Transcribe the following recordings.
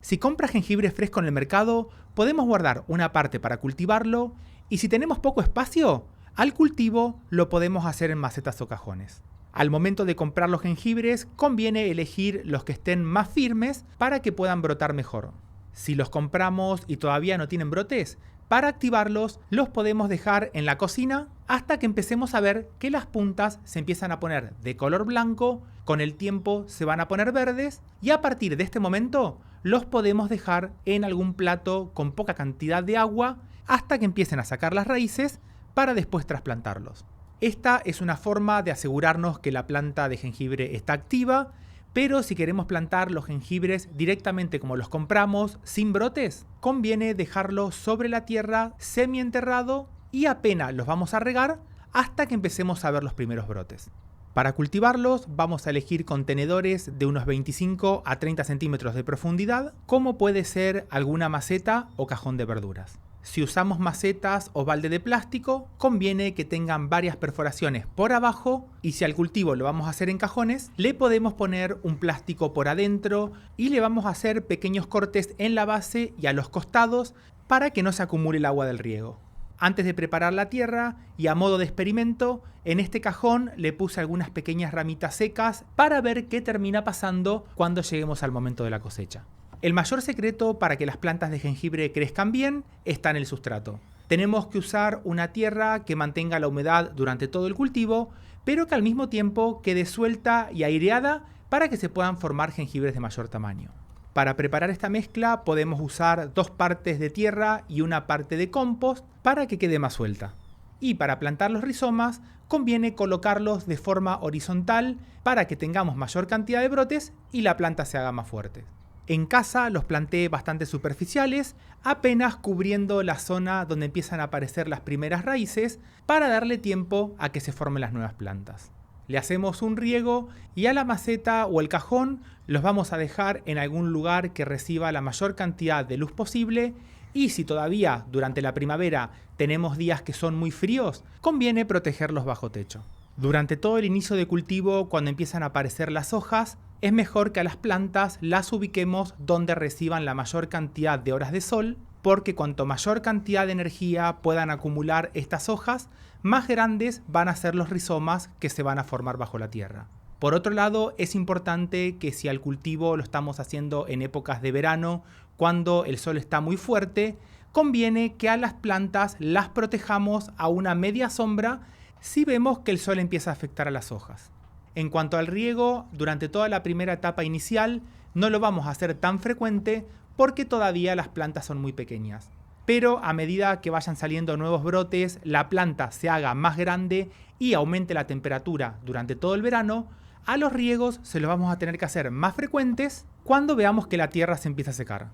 Si compras jengibre fresco en el mercado, podemos guardar una parte para cultivarlo y si tenemos poco espacio, al cultivo lo podemos hacer en macetas o cajones. Al momento de comprar los jengibres, conviene elegir los que estén más firmes para que puedan brotar mejor. Si los compramos y todavía no tienen brotes, para activarlos los podemos dejar en la cocina hasta que empecemos a ver que las puntas se empiezan a poner de color blanco, con el tiempo se van a poner verdes y a partir de este momento los podemos dejar en algún plato con poca cantidad de agua hasta que empiecen a sacar las raíces para después trasplantarlos. Esta es una forma de asegurarnos que la planta de jengibre está activa, pero si queremos plantar los jengibres directamente como los compramos, sin brotes, conviene dejarlos sobre la tierra semienterrado y apenas los vamos a regar hasta que empecemos a ver los primeros brotes. Para cultivarlos vamos a elegir contenedores de unos 25 a 30 centímetros de profundidad, como puede ser alguna maceta o cajón de verduras. Si usamos macetas o balde de plástico, conviene que tengan varias perforaciones por abajo y si al cultivo lo vamos a hacer en cajones, le podemos poner un plástico por adentro y le vamos a hacer pequeños cortes en la base y a los costados para que no se acumule el agua del riego. Antes de preparar la tierra y a modo de experimento, en este cajón le puse algunas pequeñas ramitas secas para ver qué termina pasando cuando lleguemos al momento de la cosecha. El mayor secreto para que las plantas de jengibre crezcan bien está en el sustrato. Tenemos que usar una tierra que mantenga la humedad durante todo el cultivo, pero que al mismo tiempo quede suelta y aireada para que se puedan formar jengibres de mayor tamaño. Para preparar esta mezcla podemos usar 2 partes de tierra y una parte de compost para que quede más suelta. Y para plantar los rizomas conviene colocarlos de forma horizontal para que tengamos mayor cantidad de brotes y la planta se haga más fuerte. En casa los planté bastante superficiales, apenas cubriendo la zona donde empiezan a aparecer las primeras raíces para darle tiempo a que se formen las nuevas plantas. Le hacemos un riego y a la maceta o el cajón los vamos a dejar en algún lugar que reciba la mayor cantidad de luz posible y si todavía durante la primavera tenemos días que son muy fríos, conviene protegerlos bajo techo. Durante todo el inicio de cultivo, cuando empiezan a aparecer las hojas, es mejor que a las plantas las ubiquemos donde reciban la mayor cantidad de horas de sol, porque cuanto mayor cantidad de energía puedan acumular estas hojas, más grandes van a ser los rizomas que se van a formar bajo la tierra. Por otro lado, es importante que si al cultivo lo estamos haciendo en épocas de verano, cuando el sol está muy fuerte, conviene que a las plantas las protejamos a una media sombra si vemos que el sol empieza a afectar a las hojas. En cuanto al riego, durante toda la primera etapa inicial no lo vamos a hacer tan frecuente porque todavía las plantas son muy pequeñas. Pero a medida que vayan saliendo nuevos brotes, la planta se haga más grande y aumente la temperatura durante todo el verano, a los riegos se los vamos a tener que hacer más frecuentes cuando veamos que la tierra se empieza a secar.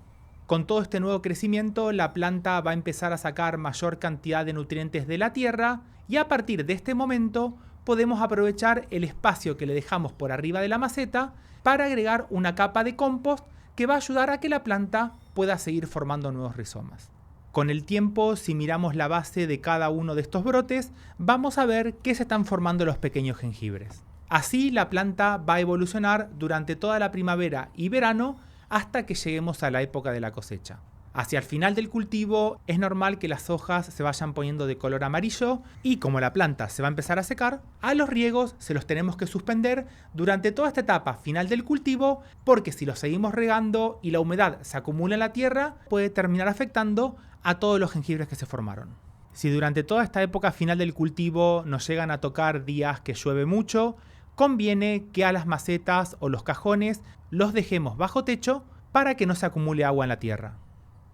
Con todo este nuevo crecimiento, la planta va a empezar a sacar mayor cantidad de nutrientes de la tierra y a partir de este momento podemos aprovechar el espacio que le dejamos por arriba de la maceta para agregar una capa de compost que va a ayudar a que la planta pueda seguir formando nuevos rizomas. Con el tiempo, si miramos la base de cada uno de estos brotes, vamos a ver que se están formando los pequeños jengibres. Así la planta va a evolucionar durante toda la primavera y verano hasta que lleguemos a la época de la cosecha. Hacia el final del cultivo es normal que las hojas se vayan poniendo de color amarillo y como la planta se va a empezar a secar, a los riegos se los tenemos que suspender durante toda esta etapa final del cultivo porque si los seguimos regando y la humedad se acumula en la tierra puede terminar afectando a todos los jengibres que se formaron. Si durante toda esta época final del cultivo nos llegan a tocar días que llueve mucho, conviene que a las macetas o los cajones los dejemos bajo techo para que no se acumule agua en la tierra.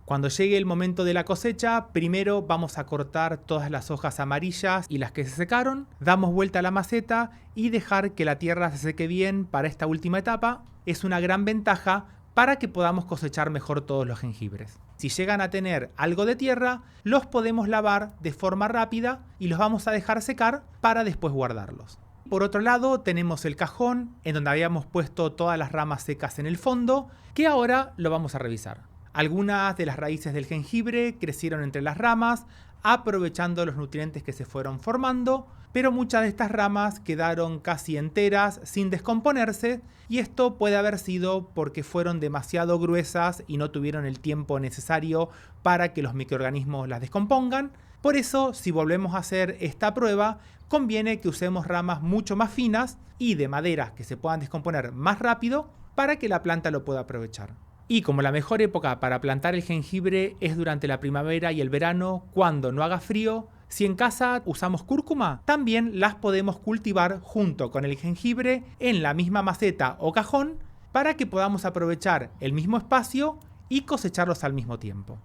Cuando llegue el momento de la cosecha, primero vamos a cortar todas las hojas amarillas y las que se secaron, damos vuelta a la maceta y dejar que la tierra se seque bien para esta última etapa es una gran ventaja para que podamos cosechar mejor todos los jengibres. Si llegan a tener algo de tierra, los podemos lavar de forma rápida y los vamos a dejar secar para después guardarlos. Por otro lado, tenemos el cajón en donde habíamos puesto todas las ramas secas en el fondo, que ahora lo vamos a revisar. Algunas de las raíces del jengibre crecieron entre las ramas, aprovechando los nutrientes que se fueron formando, pero muchas de estas ramas quedaron casi enteras sin descomponerse, y esto puede haber sido porque fueron demasiado gruesas y no tuvieron el tiempo necesario para que los microorganismos las descompongan. Por eso, si volvemos a hacer esta prueba, conviene que usemos ramas mucho más finas y de maderas que se puedan descomponer más rápido para que la planta lo pueda aprovechar. Y como la mejor época para plantar el jengibre es durante la primavera y el verano, cuando no haga frío, si en casa usamos cúrcuma, también las podemos cultivar junto con el jengibre en la misma maceta o cajón para que podamos aprovechar el mismo espacio y cosecharlos al mismo tiempo.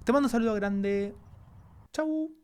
Te mando un saludo grande. Chau.